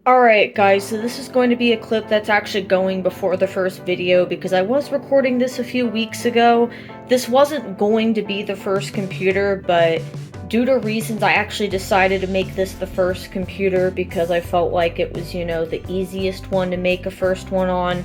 Alright guys, so this is going to be a clip that's actually going before the first video because I was recording this a few weeks ago. This wasn't going to be the first computer, but due to reasons I actually decided to make this the first computer because I felt like it was, the easiest one to make a first one on.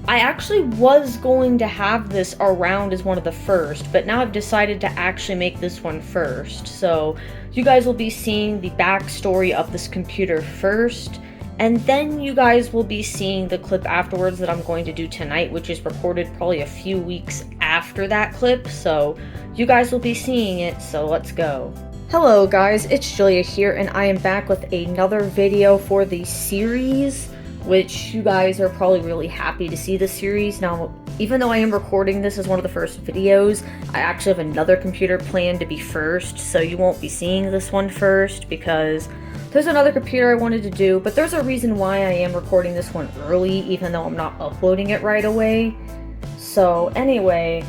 I actually was going to have this around as one of the first, but now I've decided to actually make this one first. So you guys will be seeing the backstory of this computer first. And then you guys will be seeing the clip afterwards that I'm going to do tonight, which is recorded probably a few weeks after that clip. So you guys will be seeing it, so let's go. Hello guys, it's Julia here, and I am back with another video for the series, which you guys are probably really happy to see this series. Now, even though I am recording this as one of the first videos, I actually have another computer planned to be first, so you won't be seeing this one first because there's another computer I wanted to do, but there's a reason why I am recording this one early, even though I'm not uploading it right away. So anyway,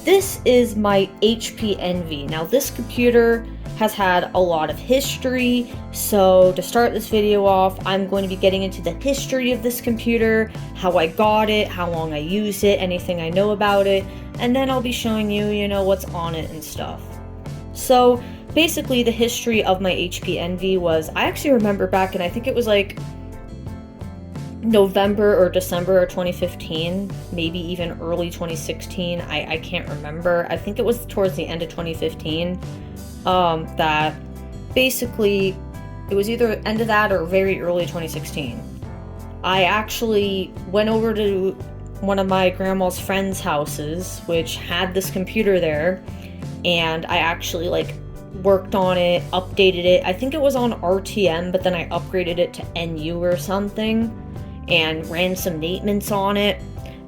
this is my HP Envy. Now this computer has had a lot of history, so to start this video off, I'm going to be getting into the history of this computer, how I got it, how long I used it, anything I know about it, and then I'll be showing you, what's on it and stuff. So basically, the history of my HP Envy was, I actually remember back in, I think it was like November or December of 2015, maybe even early 2016, I can't remember. I think it was towards the end of 2015, that basically, it was either end of that or very early 2016. I actually went over to one of my grandma's friends' houses, which had this computer there, and I actually worked on it, updated it. I think it was on RTM, but then I upgraded it to NU or something and ran some maintenance on it.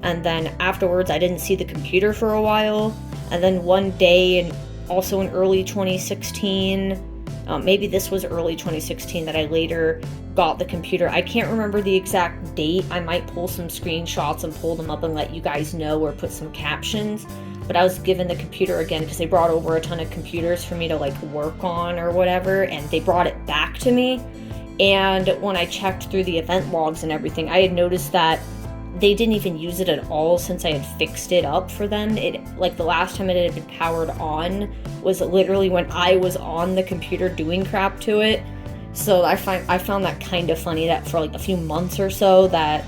And then afterwards, I didn't see the computer for a while. And then one day, and also in early 2016, maybe this was early 2016 that I later got the computer. I can't remember the exact date. I might pull some screenshots and pull them up and let you guys know or put some captions. But I was given the computer again because they brought over a ton of computers for me to work on or whatever, and they brought it back to me. And when I checked through the event logs and everything, I had noticed that they didn't even use it at all since I had fixed it up for them. It the last time it had been powered on was literally when I was on the computer doing crap to it. So I found that kind of funny that for a few months or so that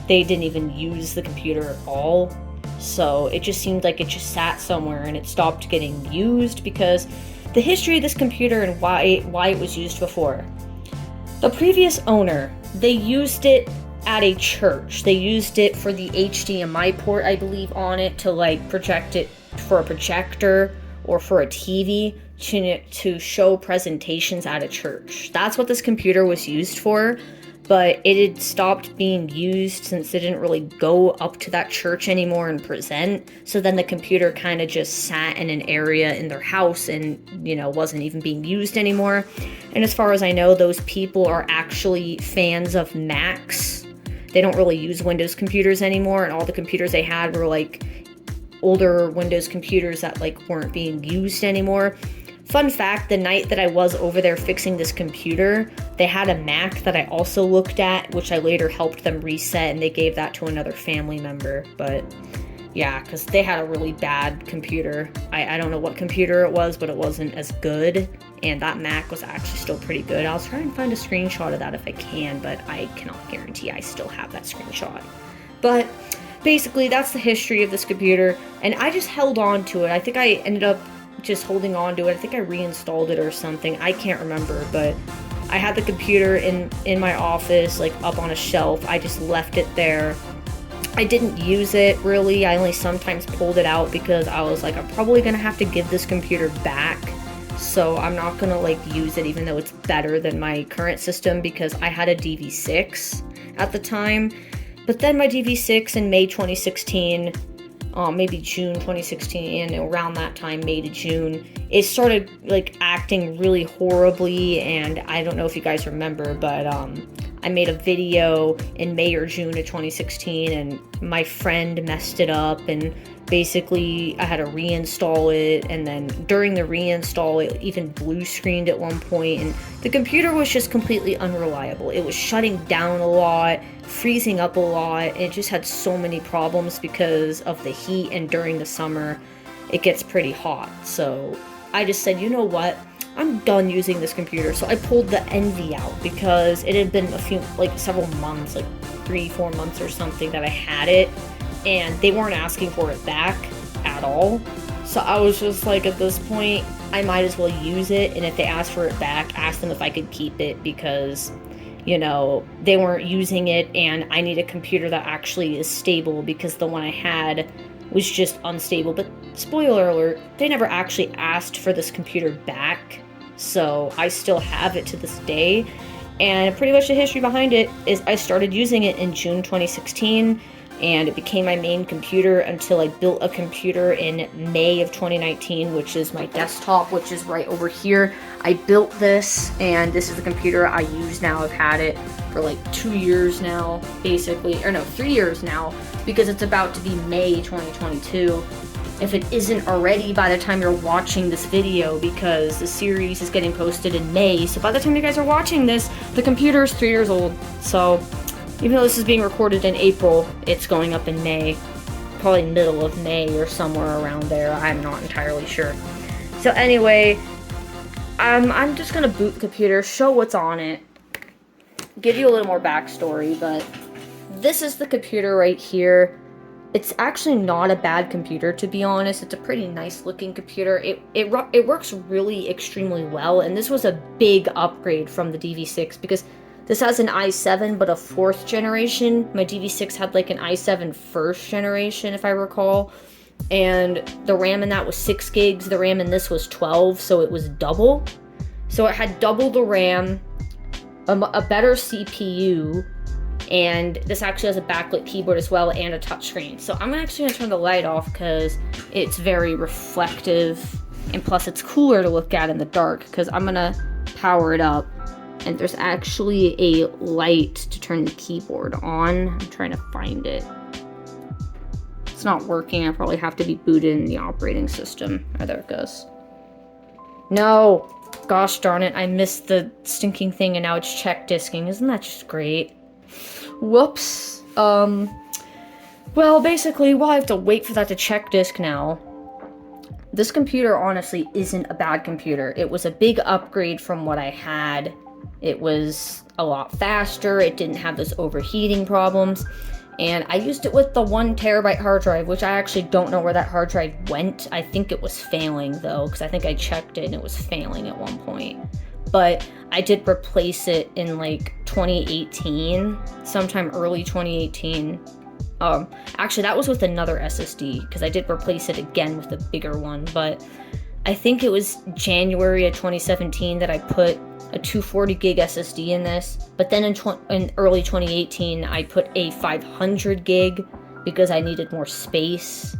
they didn't even use the computer at all. So it just seemed like it just sat somewhere and it stopped getting used because the history of this computer and why it was used before. The previous owner, they used it at a church. They used it for the HDMI port, I believe, on it to project it for a projector or for a TV to show presentations at a church. That's what this computer was used for. But it had stopped being used since it didn't really go up to that church anymore and present. So then the computer kind of just sat in an area in their house and, wasn't even being used anymore. And as far as I know, those people are actually fans of Macs. They don't really use Windows computers anymore, and all the computers they had were older Windows computers that weren't being used anymore. Fun fact, the night that I was over there fixing this computer, they had a Mac that I also looked at, which I later helped them reset, and they gave that to another family member. But yeah, because they had a really bad computer. I don't know what computer it was, but it wasn't as good, and that Mac was actually still pretty good. I'll try and find a screenshot of that if I can, but I cannot guarantee I still have that screenshot. But basically, that's the history of this computer, and I just held on to it. I think I ended up just holding on to it. I think I reinstalled it or something. I can't remember, but I had the computer in my office, up on a shelf. I just left it there. I didn't use it really. I only sometimes pulled it out because I was I'm probably gonna have to give this computer back. So I'm not gonna use it even though it's better than my current system because I had a DV6 at the time. But then my DV6 in May 2016, maybe June 2016, around that time, May to June, it started acting really horribly, and I don't know if you guys remember, but I made a video in May or June of 2016, and my friend messed it up, and basically I had to reinstall it, and then during the reinstall it even blue screened at one point, and the computer was just completely unreliable. It was shutting down a lot, freezing up a lot, and it just had so many problems because of the heat, and during the summer it gets pretty hot. So I just said, you know what, I'm done using this computer. So I pulled the ENVY out because it had been several months, like 3-4 months or something that I had it, and they weren't asking for it back at all. So I was just like, at this point, I might as well use it, and if they ask for it back, ask them if I could keep it, because, you know, they weren't using it, and I need a computer that actually is stable, because the one I had was just unstable. But spoiler alert, they never actually asked for this computer back, so I still have it to this day. And pretty much the history behind it is I started using it in June 2016, and it became my main computer until I built a computer in May of 2019, which is my desktop, which is right over here. I built this, and this is the computer I use now. I've had it for like 2 years now, basically, or no, 3 years now, because it's about to be May 2022. If it isn't already by the time you're watching this video, because the series is getting posted in May, so by the time you guys are watching this, the computer is 3 years old. So even though this is being recorded in April, it's going up in May, probably middle of May or somewhere around there. I'm not entirely sure. So anyway, I'm just gonna boot the computer, show what's on it, give you a little more backstory, but this is the computer right here. It's actually not a bad computer, to be honest. It's a pretty nice looking computer. It works really extremely well, and this was a big upgrade from the DV6, because this has an i7, but a 4th generation. My DV6 had like an i7 1st generation, if I recall, and the RAM in that was 6 gigs. The RAM in this was 12, so it was double. So it had double the RAM, a better CPU, and this actually has a backlit keyboard as well, and a touchscreen. So I'm actually going to turn the light off because it's very reflective, and plus it's cooler to look at in the dark, because I'm going to power it up. And there's actually a light to turn the keyboard on. I'm trying to find it. It's not working. I probably have to be booted in the operating system. Oh, there it goes. No! Gosh darn it, I missed the stinking thing, and now it's check disking. Isn't that just great? Whoops. Well, basically, I have to wait for that to check disk now. This computer honestly isn't a bad computer. It was a big upgrade from what I had. It was a lot faster, it didn't have those overheating problems, and I used it with the 1 terabyte hard drive, which I actually don't know where that hard drive went. I think it was failing though, because I think I checked it and it was failing at one point. But I did replace it in like 2018, sometime early 2018. Actually that was with another SSD, because I did replace it again with a bigger one, but I think it was January of 2017 that I put a 240 gig SSD in this, but then in early 2018 I put a 500 gig because I needed more space,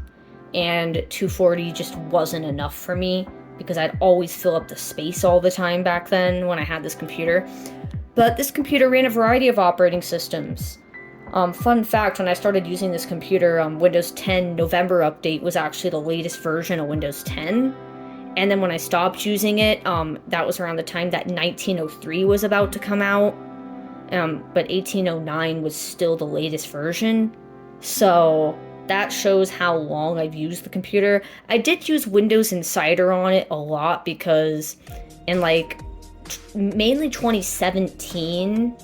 and 240 just wasn't enough for me because I'd always fill up the space all the time back then when I had this computer. But this computer ran a variety of operating systems. Fun fact, when I started using this computer, Windows 10 November update was actually the latest version of Windows 10. And then when I stopped using it, that was around the time that 1903 was about to come out. But 1809 was still the latest version. So that shows how long I've used the computer. I did use Windows Insider on it a lot because in mainly 2017,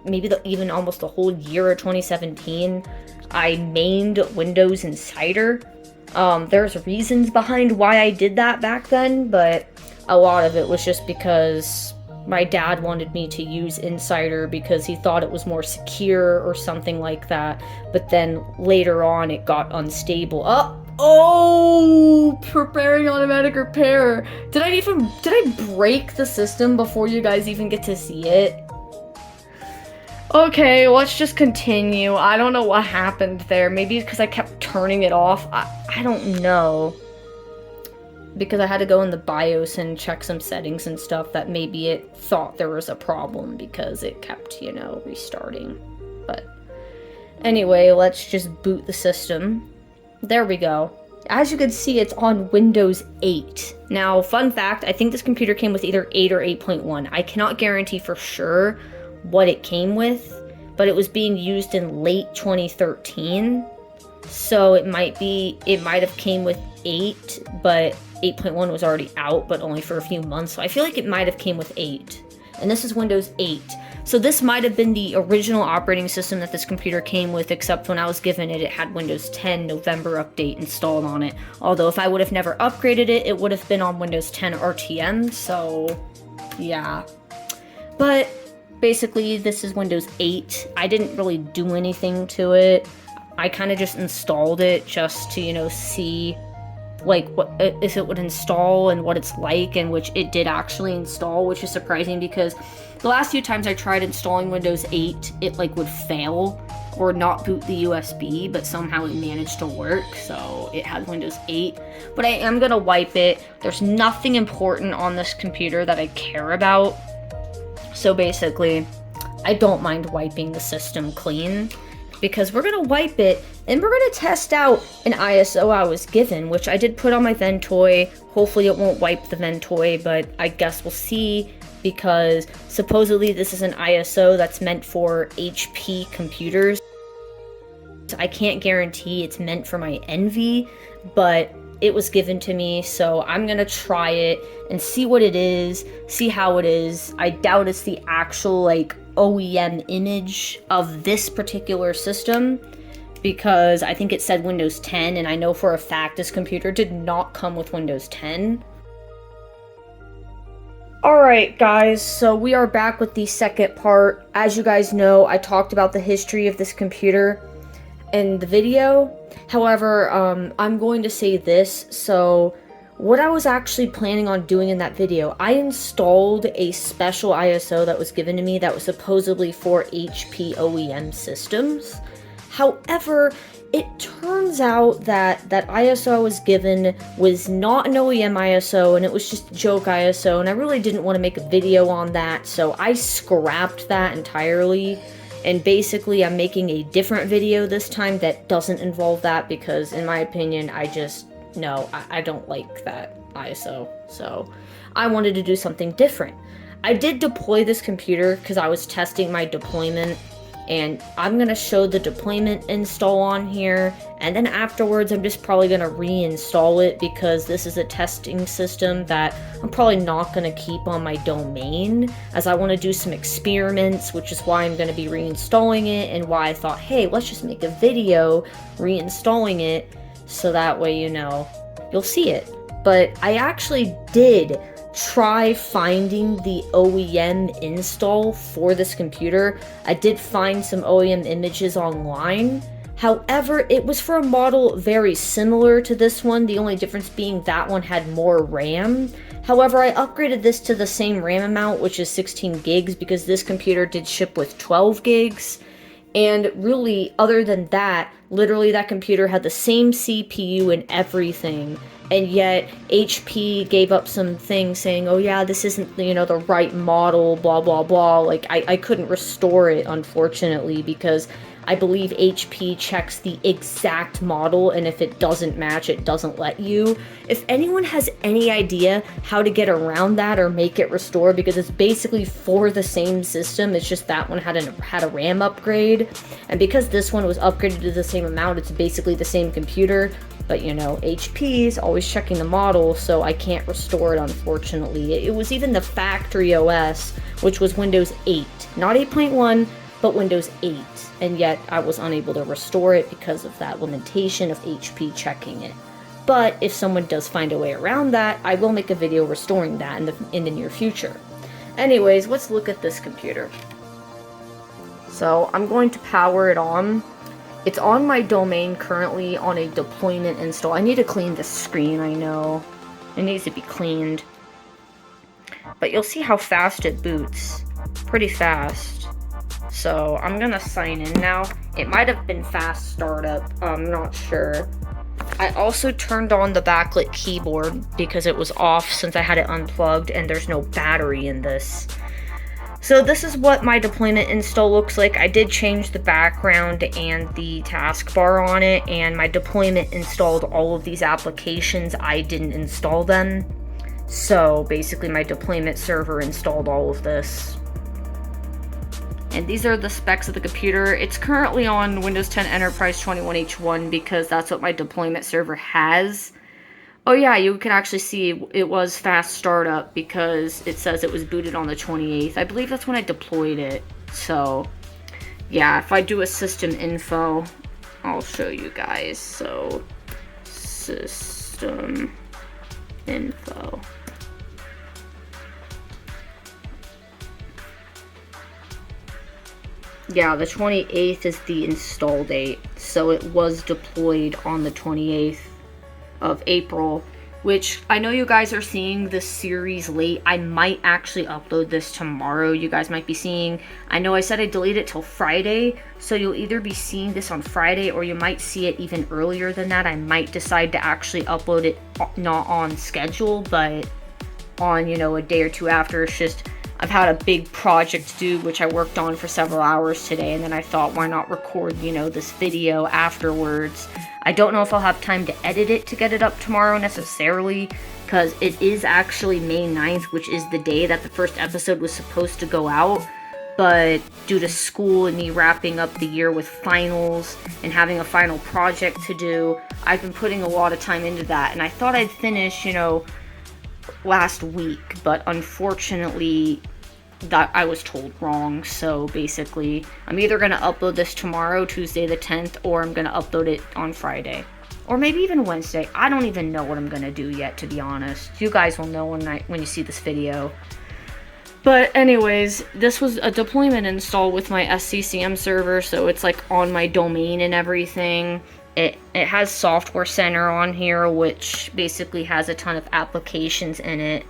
maybe even almost the whole year of 2017, I mained Windows Insider. There's reasons behind why I did that back then, but a lot of it was just because my dad wanted me to use Insider because he thought it was more secure or something like that. But then later on it got unstable. Preparing automatic repair. Did I break the system before you guys even get to see it? Okay, let's just continue. I don't know what happened there. Maybe because I kept turning it off. I don't know. because I had to go in the BIOS and check some settings and stuff that maybe it thought there was a problem because it kept, you know, restarting. But anyway, let's just boot the system. There we go. As you can see, it's on Windows 8. Now, fun fact, I think this computer came with either 8 or 8.1. I cannot guarantee for sure what it came with, but it was being used in late 2013. So it might have came with 8, but 8.1 was already out, but only for a few months. So I feel like it might have came with 8. And this is Windows 8. So this might have been the original operating system that this computer came with, except when I was given it, it had Windows 10 November update installed on it. Although if I would have never upgraded it, it would have been on Windows 10 RTM, so yeah. But basically, this is Windows 8. I didn't really do anything to it. I kind of just installed it just to, you know, see like what if it would install and what it's like, and which it did actually install, which is surprising because the last few times I tried installing Windows 8, it like would fail or not boot the USB, but somehow it managed to work, so it had Windows 8. But I am gonna wipe it. There's nothing important on this computer that I care about, so basically I don't mind wiping the system clean, because we're gonna wipe it and we're gonna test out an ISO I was given, which I did put on my Ventoy. Hopefully it won't wipe the Ventoy, but I guess we'll see, because supposedly this is an ISO that's meant for HP computers. I can't guarantee it's meant for my ENVY, but it was given to me, so I'm gonna try it and see what it is, see how it is. I doubt it's the actual like OEM image of this particular system, because I think it said Windows 10, and I know for a fact this computer did not come with Windows 10. Alright guys, so we are back with the second part. As you guys know, I talked about the history of this computer in the video. However, I'm going to say this. So what I was actually planning on doing in that video, I installed a special ISO that was given to me that was supposedly for HP OEM systems. However, it turns out that that ISO I was given was not an OEM ISO, and it was just a joke ISO, and I really didn't want to make a video on that, so I scrapped that entirely. And basically, I'm making a different video this time that doesn't involve that, because in my opinion, I don't like that ISO. So I wanted to do something different. I did deploy this computer because I was testing my deployment, and I'm going to show the deployment install on here, and then afterwards I'm just probably going to reinstall it, because this is a testing system that I'm probably not going to keep on my domain, as I want to do some experiments, which is why I'm going to be reinstalling it, and why I thought, hey, let's just make a video reinstalling it, so that way, you know, you'll see it. But I actually did try finding the OEM install for this computer. I did find some OEM images online. However, it was for a model very similar to this one, the only difference being that one had more RAM. However, I upgraded this to the same RAM amount, which is 16 gigs, because this computer did ship with 12 gigs. And really, other than that, literally that computer had the same CPU and everything. And yet, HP gave up some things saying, oh yeah, this isn't, you know, the right model, blah, blah, blah. Like, I couldn't restore it, unfortunately, because I believe HP checks the exact model, and if it doesn't match, it doesn't let you. If anyone has any idea how to get around that or make it restore, because it's basically for the same system, it's just that one had a RAM upgrade, and because this one was upgraded to the same amount, it's basically the same computer. But, you know, HP is always checking the model, so I can't restore it, unfortunately. It was even the factory OS, which was Windows 8. Not 8.1, but Windows 8. And yet, I was unable to restore it because of that limitation of HP checking it. But if someone does find a way around that, I will make a video restoring that in the near future. Anyways, let's look at this computer. So, I'm going to power it on. It's on my domain currently on a deployment install. I need to clean the screen, I know. It needs to be cleaned. But you'll see how fast it boots. Pretty fast. So I'm gonna sign in now. It might have been fast startup, I'm not sure. I also turned on the backlit keyboard because it was off since I had it unplugged and there's no battery in this. So this is what my deployment install looks like. I did change the background and the taskbar on it, and my deployment installed all of these applications. I didn't install them. So basically my deployment server installed all of this. And these are the specs of the computer. It's currently on Windows 10 Enterprise 21H1 because that's what my deployment server has. Oh yeah, you can actually see it was fast startup because it says it was booted on the 28th. I believe that's when I deployed it. So yeah, if I do a system info, I'll show you guys. So system info. Yeah, the 28th is the install date. So it was deployed on the 28th of April, which I know you guys are seeing this series late. I might actually upload this tomorrow. You guys might be seeing, I know I said I deleted it till Friday, so you'll either be seeing this on Friday or you might see it even earlier than that. I might decide to actually upload it not on schedule, but on, you know, a day or two after. It's just I've had a big project to do, which I worked on for several hours today, and then I thought, why not record, you know, this video afterwards. I don't know if I'll have time to edit it to get it up tomorrow necessarily, because it is actually May 9th, which is the day that the first episode was supposed to go out. But due to school and me wrapping up the year with finals and having a final project to do, I've been putting a lot of time into that. And I thought I'd finish, you know, last week, but unfortunately that I was told wrong. So basically I'm either going to upload this tomorrow, Tuesday the 10th, or I'm going to upload it on Friday, or maybe even Wednesday. I don't even know what I'm going to do yet, to be honest. You guys will know when you see this video. But anyways, this was a deployment install with my SCCM server, so it's like on my domain and everything. It has Software Center on here, which basically has a ton of applications in it.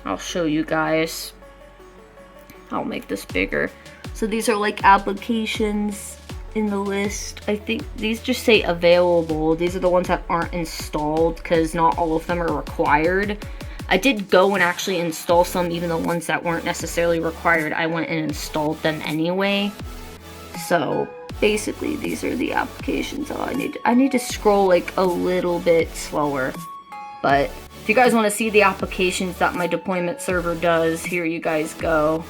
I'll show you guys. I'll make this bigger. So these are like applications in the list. I think these just say available. These are the ones that aren't installed because not all of them are required. I did go and actually install some, even the ones that weren't necessarily required. I went and installed them anyway. So basically these are the applications. Oh, I need to scroll like a little bit slower. But if you guys want to see the applications that my deployment server does, here you guys go.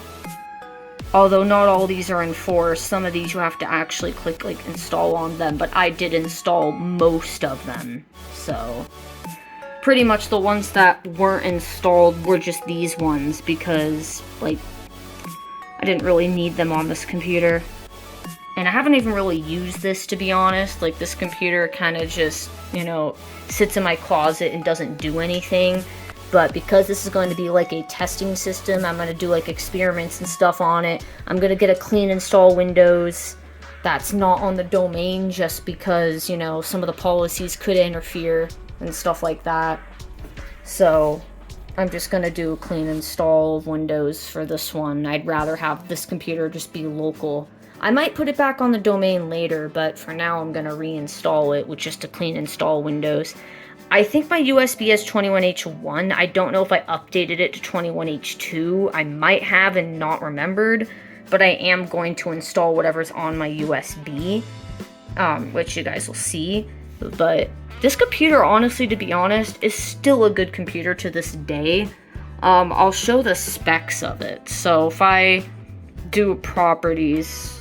Although not all these are enforced, some of these you have to actually click like install on them, but I did install most of them. So pretty much the ones that weren't installed were just these ones because like I didn't really need them on this computer. And I haven't even really used this, to be honest. Like, this computer kind of just, you know, sits in my closet and doesn't do anything. But because this is going to be like a testing system, I'm going to do like experiments and stuff on it. I'm going to get a clean install Windows that's not on the domain just because, you know, some of the policies could interfere and stuff like that. So I'm just going to do a clean install of Windows for this one. I'd rather have this computer just be local. I might put it back on the domain later, but for now I'm going to reinstall it with just a clean install Windows. I think my USB is 21H1. I don't know if I updated it to 21H2. I might have and not remembered, but I am going to install whatever's on my USB, which you guys will see. But this computer, honestly, to be honest, is still a good computer to this day. I'll show the specs of it. So if I do properties,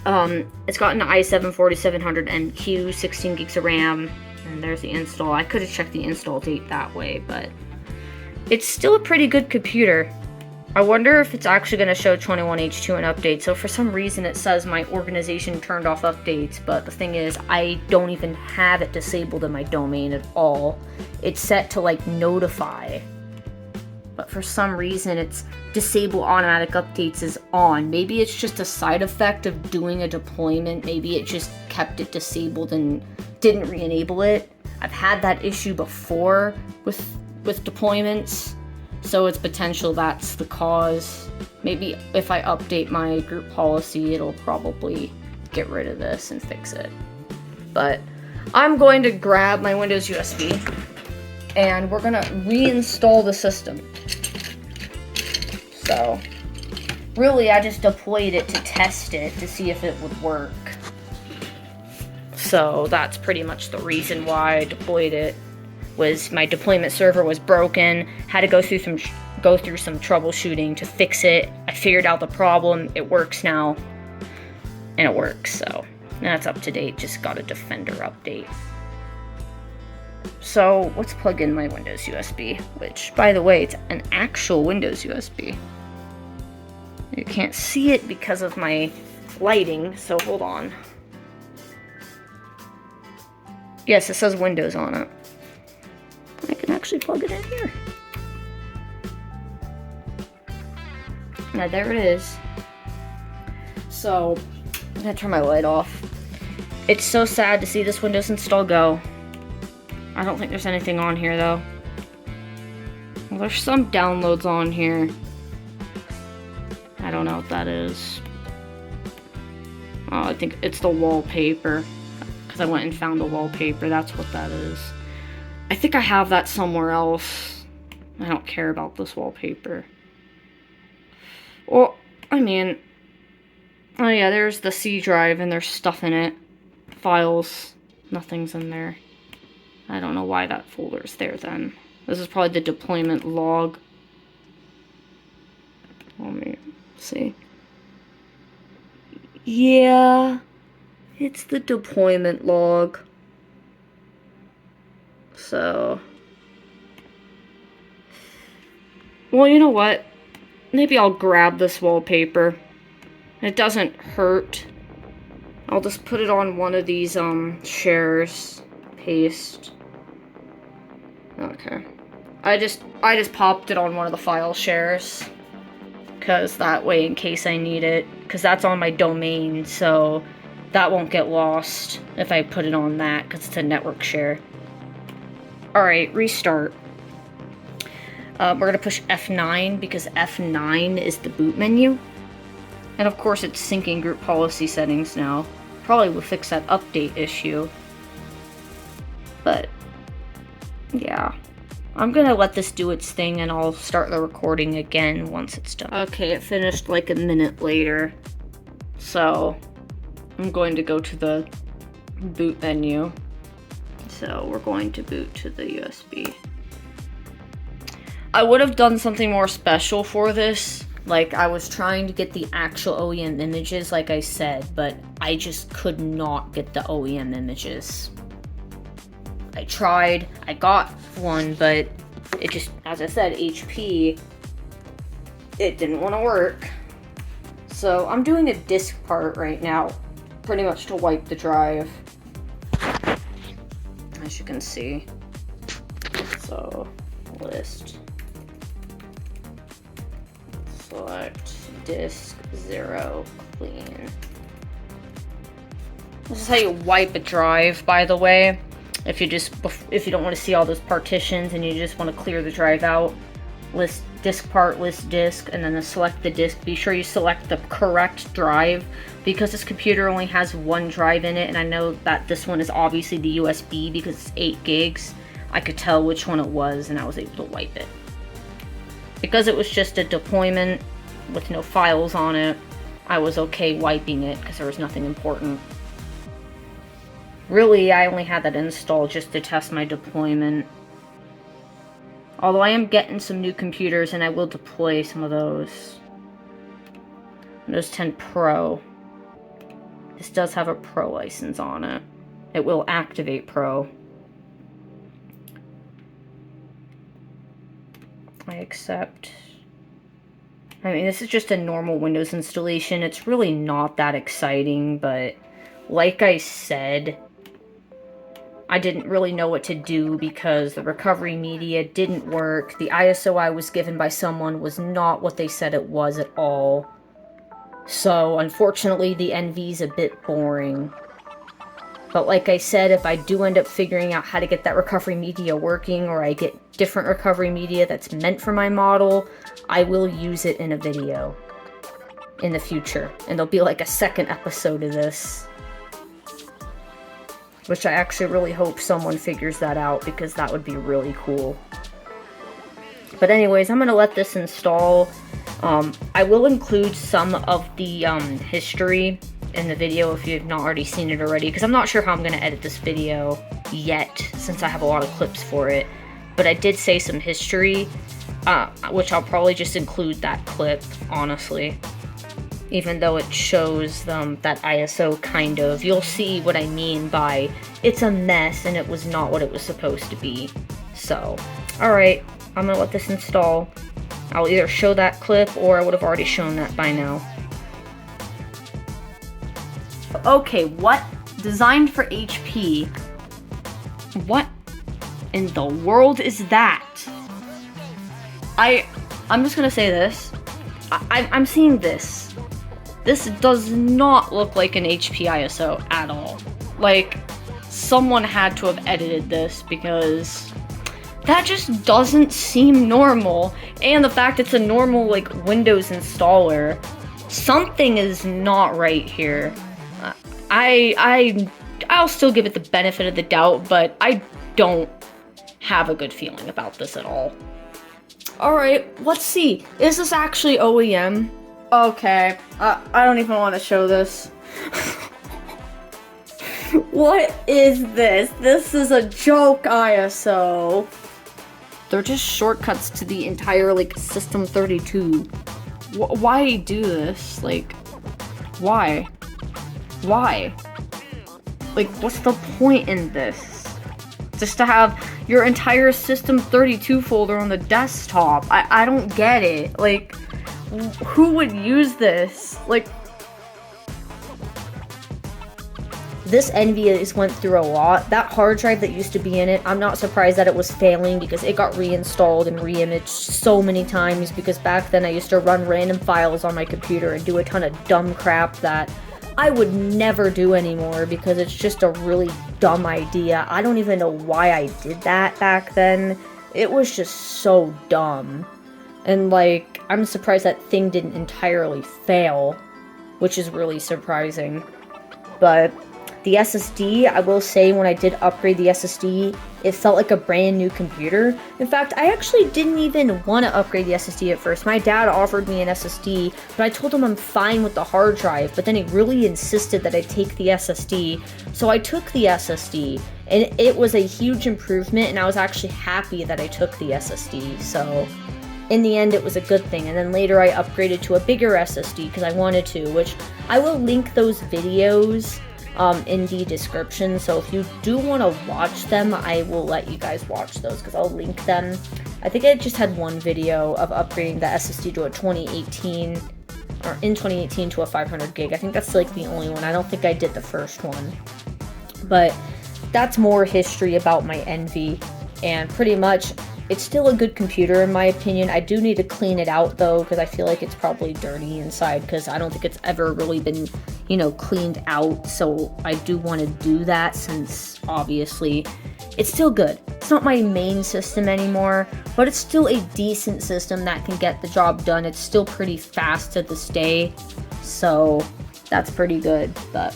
it's got an i7 4700NQ, 16 gigs of RAM, and there's the install. I could have checked the install date that way, but it's still a pretty good computer. I wonder if it's actually going to show 21H2 and update. So for some reason it says my organization turned off updates, but the thing is I don't even have it disabled in my domain at all. It's set to like notify, but for some reason it's disable automatic updates is on. Maybe it's just a side effect of doing a deployment. Maybe it just kept it disabled and didn't re-enable it. I've had that issue before with deployments, so it's potential that's the cause. Maybe if I update my group policy, it'll probably get rid of this and fix it. But I'm going to grab my Windows USB and we're gonna reinstall the system. So really I just deployed it to test it to see if it would work. So that's pretty much the reason why I deployed it, was my deployment server was broken, had to go through some troubleshooting to fix it. I figured out the problem, it works now, and it works, so that's up to date. Just got a Defender update. So let's plug in my Windows USB, which, by the way, it's an actual Windows USB. You can't see it because of my lighting, so hold on. Yes, it says Windows on it. I can actually plug it in here. Now there it is. So, I'm gonna turn my light off. It's so sad to see this Windows install go. I don't think there's anything on here though. Well, there's some downloads on here. I don't know what that is. Oh, I think it's the wallpaper. Because I went and found the wallpaper, that's what that is. I think I have that somewhere else. I don't care about this wallpaper. Well, I mean, oh yeah, there's the C drive and there's stuff in it. Files, nothing's in there. I don't know why that folder's there then. This is probably the deployment log. Let me see. Yeah, it's the deployment log. So, well, you know what? Maybe I'll grab this wallpaper. It doesn't hurt. I'll just put it on one of these shares. Paste. Okay. I just popped it on one of the file shares. Because that way, in case I need it. Because that's on my domain, so that won't get lost if I put it on that, because it's a network share. Alright, restart. We're going to push F9 because F9 is the boot menu. And of course it's syncing group policy settings now. Probably will fix that update issue. But, yeah. I'm going to let this do its thing and I'll start the recording again once it's done. Okay, it finished like a minute later. So, I'm going to go to the boot menu. So we're going to boot to the USB. I would have done something more special for this. Like, I was trying to get the actual OEM images, like I said, but I just could not get the OEM images. I tried, I got one, but it just, as I said, HP, it didn't want to work. So I'm doing a disk part right now, pretty much to wipe the drive. As you can see. So, list. Select disk 0 clean. This is how you wipe a drive, by the way. If you don't want to see all those partitions and you just want to clear the drive out, list disk part, list disk, and then select the disk. Be sure you select the correct drive because this computer only has one drive in it, and I know that this one is obviously the USB because it's 8 gigs. I could tell which one it was and I was able to wipe it. Because it was just a deployment with no files on it, I was okay wiping it because there was nothing important. Really, I only had that installed just to test my deployment. Although I am getting some new computers and I will deploy some of those. Windows 10 Pro. This does have a Pro license on it. It will activate Pro. I accept. I mean, this is just a normal Windows installation. It's really not that exciting, but like I said, I didn't really know what to do because the recovery media didn't work. The ISO I was given by someone was not what they said it was at all. So, unfortunately, the ENVY's a bit boring. But like I said, if I do end up figuring out how to get that recovery media working, or I get different recovery media that's meant for my model, I will use it in a video in the future. And there'll be like a second episode of this. which I actually really hope someone figures that out because that would be really cool. But anyways, I'm going to let this install. I will include some of the history in the video if you've not already seen it already, because I'm not sure how I'm going to edit this video yet since I have a lot of clips for it. But I did say some history, which I'll probably just include that clip, honestly. Even though it shows that ISO kind of, you'll see what I mean by it's a mess and it was not what it was supposed to be. So, alright, I'm gonna let this install. I'll either show that clip or I would have already shown that by now. Okay, what? Designed for HP. What in the world is that? I'm just gonna say this. I'm seeing this. This does not look like an HP ISO at all. Like, someone had to have edited this because that just doesn't seem normal. And the fact it's a normal, like, Windows installer, something is not right here. I'll still give it the benefit of the doubt, but I don't have a good feeling about this at all. Alright, let's see. Is this actually OEM? Okay, I don't even want to show this. What is this? This is a joke ISO. They're just shortcuts to the entire, like, System 32. Why do this? Like, why? Why? Like, what's the point in this? Just to have your entire System 32 folder on the desktop. I don't get it. Like, who would use this? Like, this ENVY went through a lot. That hard drive that used to be in it, I'm not surprised that it was failing because it got reinstalled and reimaged so many times because back then I used to run random files on my computer and do a ton of dumb crap that I would never do anymore because it's just a really dumb idea. I don't even know why I did that back then. It was just so dumb. And, like, I'm surprised that thing didn't entirely fail, which is really surprising. But the SSD, I will say, when I did upgrade the SSD, it felt like a brand new computer. In fact, I actually didn't even want to upgrade the SSD at first. My dad offered me an SSD, but I told him I'm fine with the hard drive, but then he really insisted that I take the SSD. So I took the SSD, and it was a huge improvement, and I was actually happy that I took the SSD. So in the end, it was a good thing. And then later I upgraded to a bigger SSD because I wanted to, which I will link those videos in the description. So if you do want to watch them, I will let you guys watch those because I'll link them. I think I just had one video of upgrading the SSD to a 2018, or in 2018 to a 500 gig. I think that's like the only one. I don't think I did the first one. But that's more history about my ENVY, and pretty much it's still a good computer in my opinion. I do need to clean it out though, because I feel like it's probably dirty inside, because I don't think it's ever really been, you know, cleaned out. So I do want to do that, since obviously it's still good. It's not my main system anymore, but it's still a decent system that can get the job done. It's still pretty fast to this day, so that's pretty good. But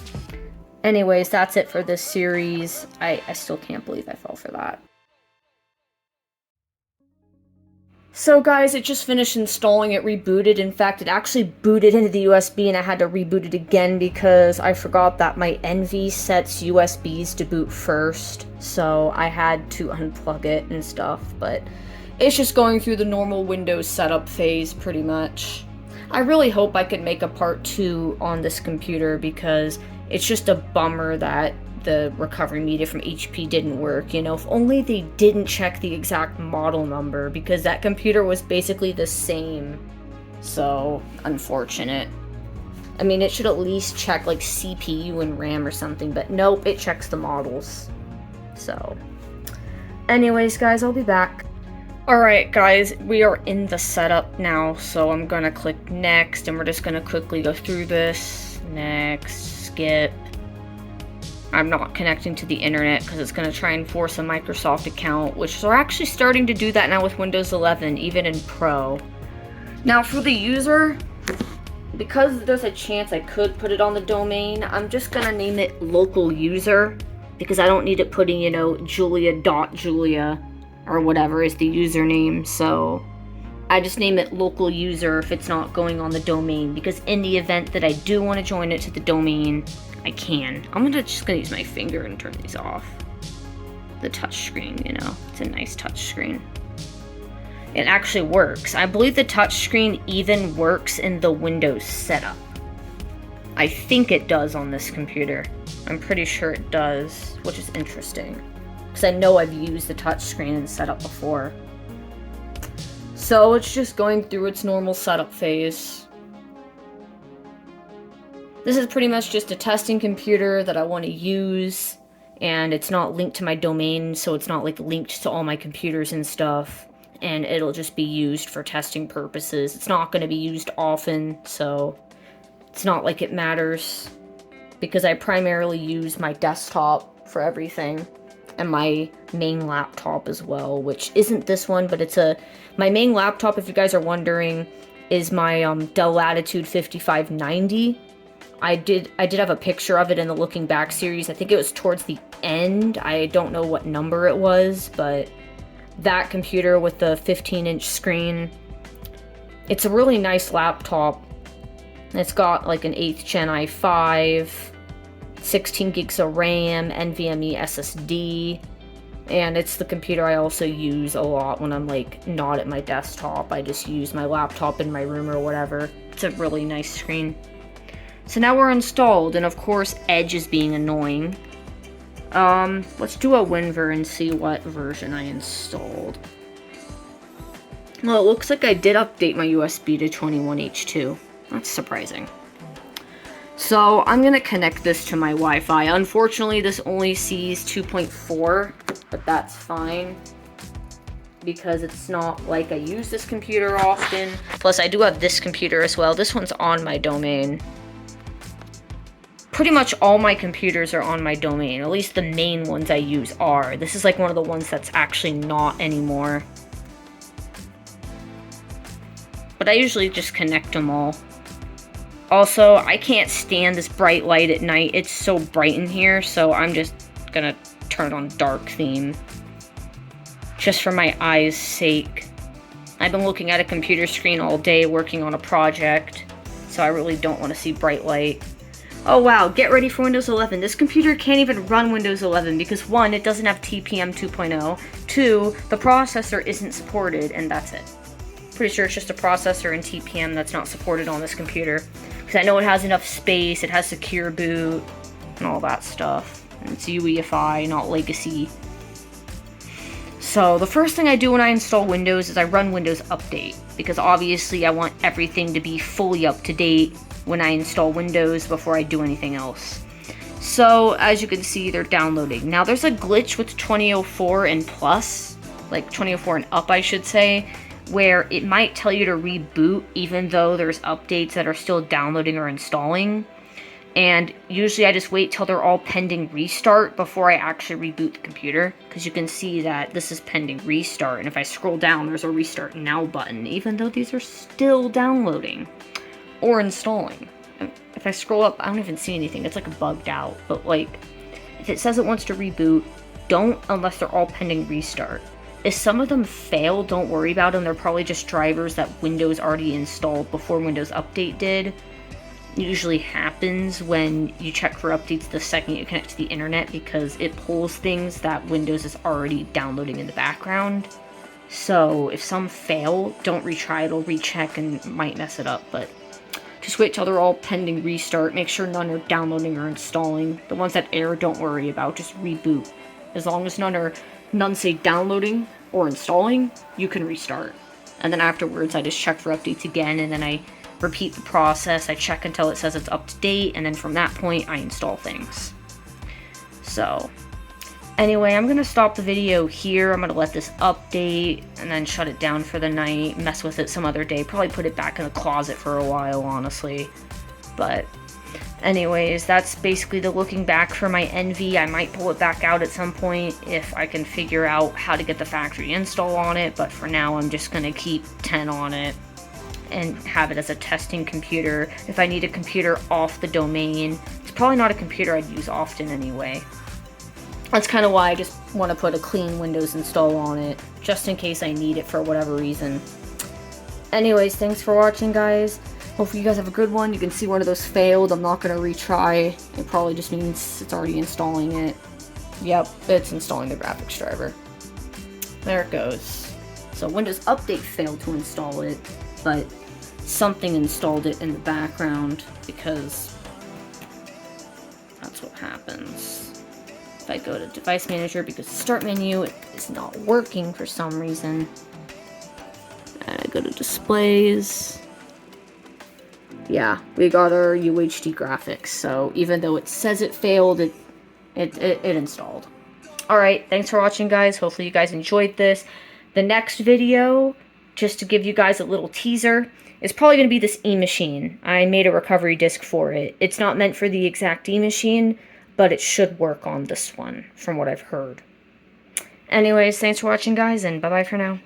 anyways, that's it for this series. I still can't believe I fell for that. So guys, it just finished installing, it rebooted. In fact, it actually booted into the USB and I had to reboot it again because I forgot that my ENVY sets USBs to boot first. So I had to unplug it and stuff, but it's just going through the normal Windows setup phase pretty much. I really hope I could make a part 2 on this computer because it's just a bummer that the recovery media from HP didn't work. You know, if only they didn't check the exact model number, because that computer was basically the same. So, unfortunate. I mean, it should at least check like CPU and RAM or something, but nope, it checks the models. So, anyways guys, I'll be back. Alright guys, we are in the setup now, so I'm gonna click next and we're just gonna quickly go through this. Next, skip. I'm not connecting to the internet because it's going to try and force a Microsoft account, which they're actually starting to do that now with Windows 11, even in Pro. Now for the user, because there's a chance I could put it on the domain, I'm just going to name it local user. because I don't need it putting, you know, Julia or whatever is the username, so I just name it local user if it's not going on the domain, because in the event that I do want to join it to the domain, I can. I'm just gonna use my finger and turn these off. The touch screen, you know, it's a nice touch screen. It actually works. I believe the touch screen even works in the Windows setup. I think it does on this computer. I'm pretty sure it does, which is interesting, because I know I've used the touch screen in setup before. So it's just going through its normal setup phase. This is pretty much just a testing computer that I want to use, and it's not linked to my domain, so it's not like linked to all my computers and stuff, and it'll just be used for testing purposes. It's not going to be used often, so it's not like it matters, because I primarily use my desktop for everything, and my main laptop as well, which isn't this one, but it's my main laptop, if you guys are wondering, is my Dell Latitude 5590. I did have a picture of it in the Looking Back series. I think it was towards the end. I don't know what number it was, but that computer with the 15-inch screen, it's a really nice laptop. It's got like an 8th gen i5, 16 gigs of RAM, NVMe SSD, and it's the computer I also use a lot when I'm like not at my desktop. I just use my laptop in my room or whatever. It's a really nice screen. So now we're installed, and of course Edge is being annoying. Let's do a WinVer and see what version I installed. Well, it looks like I did update my USB to 21H2. That's surprising. So I'm gonna connect this to my Wi-Fi. Unfortunately, this only sees 2.4, but that's fine, because it's not like I use this computer often. Plus, I do have this computer as well. This one's on my domain. Pretty much all my computers are on my domain. At least the main ones I use are. This is like one of the ones that's actually not anymore. But I usually just connect them all. Also, I can't stand this bright light at night. It's so bright in here, so I'm just gonna turn on dark theme. Just for my eyes' sake. I've been looking at a computer screen all day working on a project, so I really don't want to see bright light. Oh wow, get ready for Windows 11. This computer can't even run Windows 11 because 1, it doesn't have TPM 2.0, 2, the processor isn't supported, and that's it. Pretty sure it's just a processor and TPM that's not supported on this computer. Because I know it has enough space, it has secure boot, and all that stuff. And it's UEFI, not legacy. So the first thing I do when I install Windows is I run Windows Update, because obviously I want everything to be fully up to date when I install Windows before I do anything else. So as you can see, they're downloading. Now there's a glitch with 2004 and plus, like 2004 and up I should say, where it might tell you to reboot even though there's updates that are still downloading or installing. And usually I just wait till they're all pending restart before I actually reboot the computer, because you can see that this is pending restart, and if I scroll down there's a restart now button even though these are still downloading or installing. If I scroll up, I don't even see anything. It's like bugged out. But like, if it says it wants to reboot, don't unless they're all pending restart. If some of them fail, don't worry about them. They're probably just drivers that Windows already installed before Windows Update did. It usually happens when you check for updates the second you connect to the internet, because it pulls things that Windows is already downloading in the background. So if some fail, don't retry, it'll recheck and might mess it up, but just wait till they're all pending restart. Make sure none are downloading or installing. The ones that error, don't worry about, just reboot. As long as none say downloading or installing, you can restart. And then afterwards, I just check for updates again, and then I repeat the process. I check until it says it's up to date, and then from that point, I install things. So, anyway, I'm going to stop the video here. I'm going to let this update, and then shut it down for the night, mess with it some other day, probably put it back in the closet for a while, honestly. But anyways, that's basically the looking back for my ENVY. I might pull it back out at some point if I can figure out how to get the factory install on it, but for now I'm just going to keep 10 on it and have it as a testing computer. If I need a computer off the domain, it's probably not a computer I'd use often anyway. That's kind of why I just want to put a clean Windows install on it, just in case I need it for whatever reason. Anyways, thanks for watching, guys. Hopefully you guys have a good one. You can see one of those failed. I'm not going to retry. It probably just means it's already installing it. Yep, it's installing the graphics driver. There it goes. So Windows Update failed to install it, but something installed it in the background, because that's what happens. If I go to Device Manager, because the Start menu is not working for some reason, and I go to Displays. Yeah, we got our UHD graphics, so even though it says it failed, it installed. Alright, thanks for watching, guys. Hopefully you guys enjoyed this. The next video, just to give you guys a little teaser, is probably going to be this E-machine. I made a recovery disk for it. It's not meant for the exact E-machine, but it should work on this one, from what I've heard. Anyways, thanks for watching, guys, and bye-bye for now.